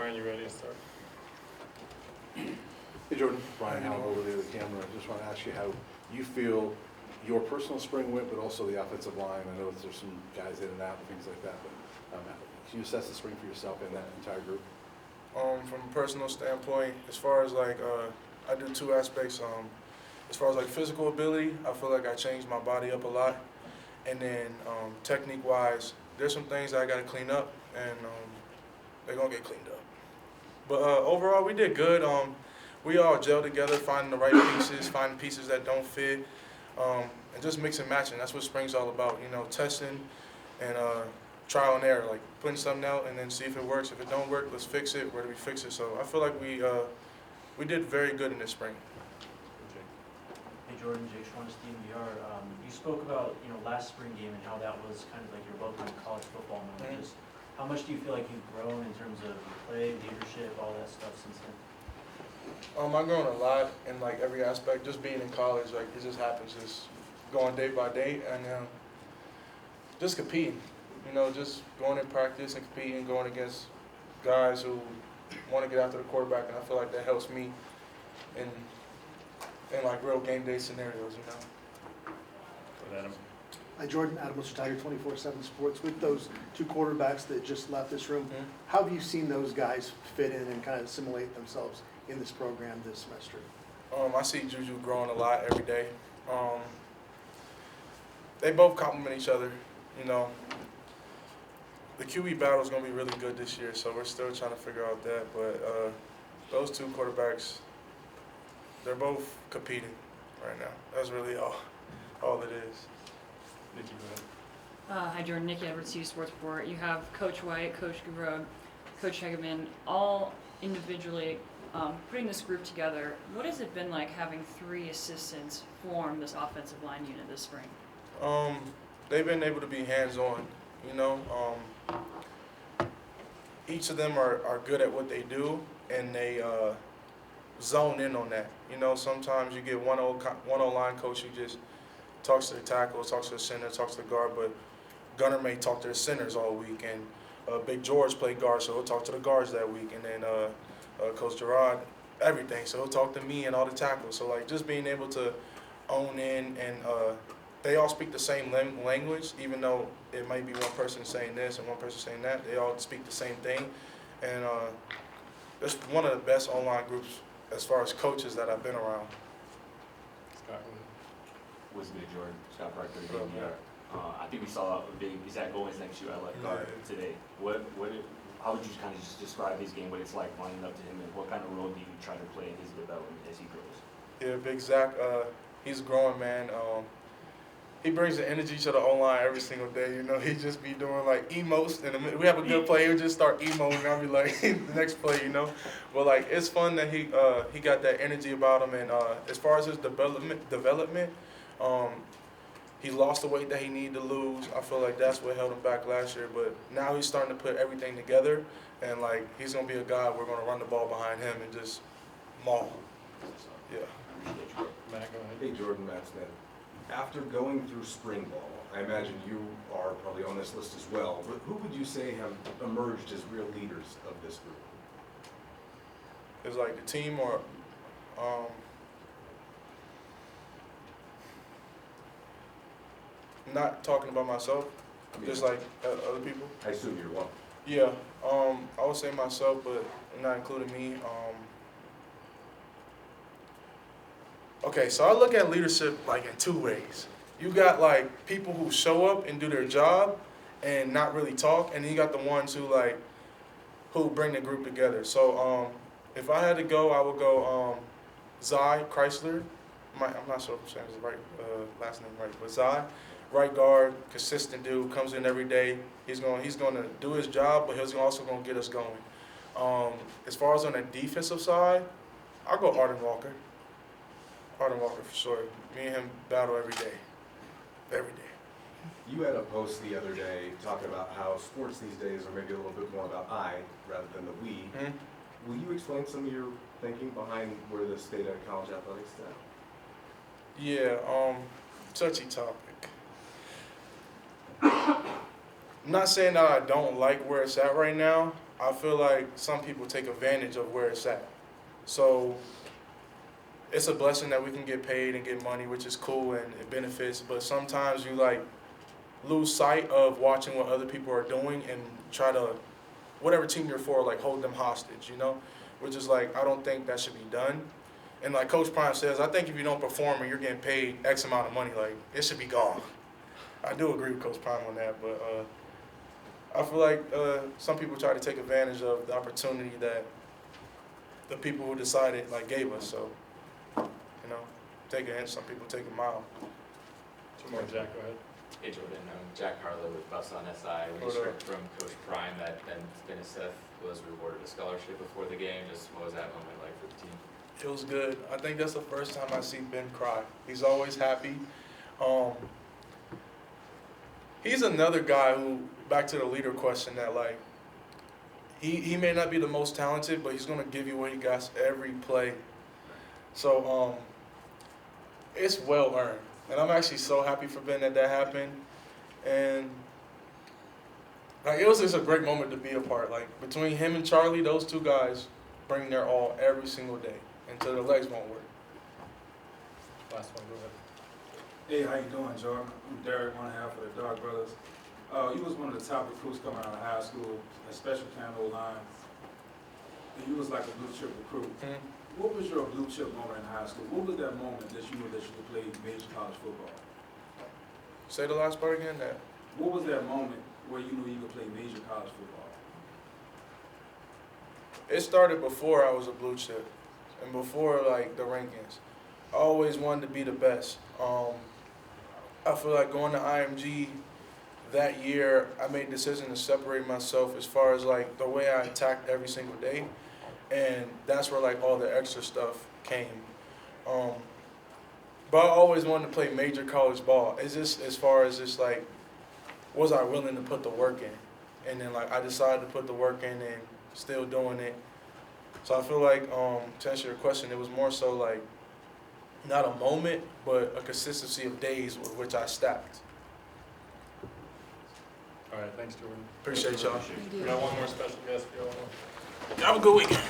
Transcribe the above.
Brian, you ready to start? Hey Jordan, Brian Howell over there with the camera. I just want to ask you how you feel your personal spring went, but also the offensive line. I know there's some guys in and out and things like that, but can you assess the spring for yourself and that entire group? From a personal standpoint, as far as like, I do two aspects. As far as like physical ability, I feel like I changed my body up a lot. And then technique-wise, there's some things that I got to clean up, and they're going to get cleaned up. But overall, we did good. We all gelled together, finding the right pieces, finding pieces that don't fit, and just mix and matching. That's what spring's all about, you know, testing and trial and error, like putting something out and then see if it works. If it don't work, let's fix it. Where do we fix it? So I feel like we did very good in this spring. Hey Jordan, Jake Seaton, VR. You spoke about last spring game and how that was kind of like your welcome to college football moment. Just how much do you feel like you've grown in terms of play, leadership, all that stuff since then? I've grown a lot in like every aspect. Just being in college, like it just happens, just going day by day, and just competing. You know, just going in practice and competing, going against guys who want to get after the quarterback, and I feel like that helps me in like real game day scenarios. You know. With Adam. Hi, Jordan. Adam Tiger, 24/7 Sports. With those two quarterbacks that just left this room, how have you seen those guys fit in and kind of assimilate themselves in this program this semester? I see Juju growing a lot every day. They both complement each other. You know, the QB battle is going to be really good this year, so we're still trying to figure out that. But those two quarterbacks, they're both competing right now. That's really all it is. Nikki, go ahead. Hi, Jordan. Nikki Edwards, CU Sports Report. You have Coach White, Coach Gurode, Coach Hegeman, all individually putting this group together. What has it been like having three assistants form this offensive line unit this spring? They've been able to be hands-on. You know, each of them are good at what they do, and they zone in on that. You know, sometimes you get one O-line coach who just talks to the tackles, talks to the center, talks to the guard, but Gunner may talk to the centers all week, and Big George played guard, so he'll talk to the guards that week, and then Coach Gerard, everything, so he'll talk to me and all the tackles. So like just being able to own in, and they all speak the same language, even though it might be one person saying this and one person saying that. They all speak the same thing, and it's one of the best online groups as far as coaches that I've been around. Scott. What's good, Jordan? Scott Parker, DNVR. I think we saw a big Zach Owens next to you at left guard today. How would you kind of just describe his game, what it's like lining up to him, and what kind of role do you try to play in his development as he grows? Yeah, Big Zach, he's growing, man. He brings the energy to the O-line every single day. You know, he just be doing like emotes, and we have a good play, he'll just start emoting, and I'll be like, the next play, you know. But like, it's fun that he got that energy about him, and as far as his development, he lost the weight that he needed to lose. I feel like that's what held him back last year, but now he's starting to put everything together, and like, he's gonna be a guy we're gonna run the ball behind him and just maul. Yeah. Matt, go ahead. Hey Jordan, Matt Smith. After going through spring ball, I imagine you are probably on this list as well, but who would you say have emerged as real leaders of this group? It's like the team, or not talking about myself, just like other people. I assume you're one. Yeah, I would say myself, but not including me. Okay, so I look at leadership like in two ways. You got like people who show up and do their job and not really talk, and then you got the ones who bring the group together. So if I had to go, I would go Zai Chrysler. I'm not sure if I'm saying his right last name right, but Zai, right guard, consistent dude, comes in every day. He's going to do his job, but he's also going to get us going. As far as on the defensive side, I'll go Arden Walker. Arden Walker for sure. Me and him battle every day. Every day. You had a post the other day talking about how sports these days are maybe a little bit more about I rather than the we. Mm-hmm. Will you explain some of your thinking behind where the state of college athletics is at? Yeah, touchy topic. I'm not saying that I don't like where it's at right now, I feel like some people take advantage of where it's at. So it's a blessing that we can get paid and get money, which is cool and it benefits. But sometimes you like lose sight of watching what other people are doing and try to, whatever team you're for, like hold them hostage, you know? Which is like, I don't think that should be done. And like Coach Prime says, I think if you don't perform and you're getting paid X amount of money, like it should be gone. I do agree with Coach Prime on that, but I feel like some people try to take advantage of the opportunity that the people who decided like gave us. So, you know, take an inch, some people take a mile. Two more, Jack, go ahead. Hey Jordan, I'm Jack Harlow with Bus on SI. We just heard from Coach Prime that Ben Seth was rewarded a scholarship before the game. Just what was that moment like for the team? It was good. I think that's the first time I see Ben cry. He's always happy. He's another guy who, back to the leader question, that like, he may not be the most talented, but he's gonna give you what he got every play. So it's well earned. And I'm actually so happy for Ben that happened. And like it was just a great moment to be a part. Like between him and Charlie, those two guys bring their all every single day until their legs won't work. Last one, go ahead. Hey, how you doing, Jordan? I'm Derek, one half of the Dark Brothers. You was one of the top recruits coming out of high school, especially playing O-line. And you was like a blue chip recruit. Mm-hmm. What was your blue chip moment in high school? What was that moment that you knew that you could play major college football? Say the last part again. That. What was that moment where you knew you could play major college football? It started before I was a blue chip and before like the rankings. I always wanted to be the best. I feel like going to IMG that year, I made a decision to separate myself as far as like the way I attacked every single day. And that's where like all the extra stuff came. But I always wanted to play major college ball. It's just as far as just like, was I willing to put the work in? And then like I decided to put the work in and still doing it. So I feel like to answer your question, it was more so like not a moment, but a consistency of days with which I stacked. All right, thanks, Jordan. Appreciate y'all. Thank We you. got one more special guest for y'all. Have a good weekend.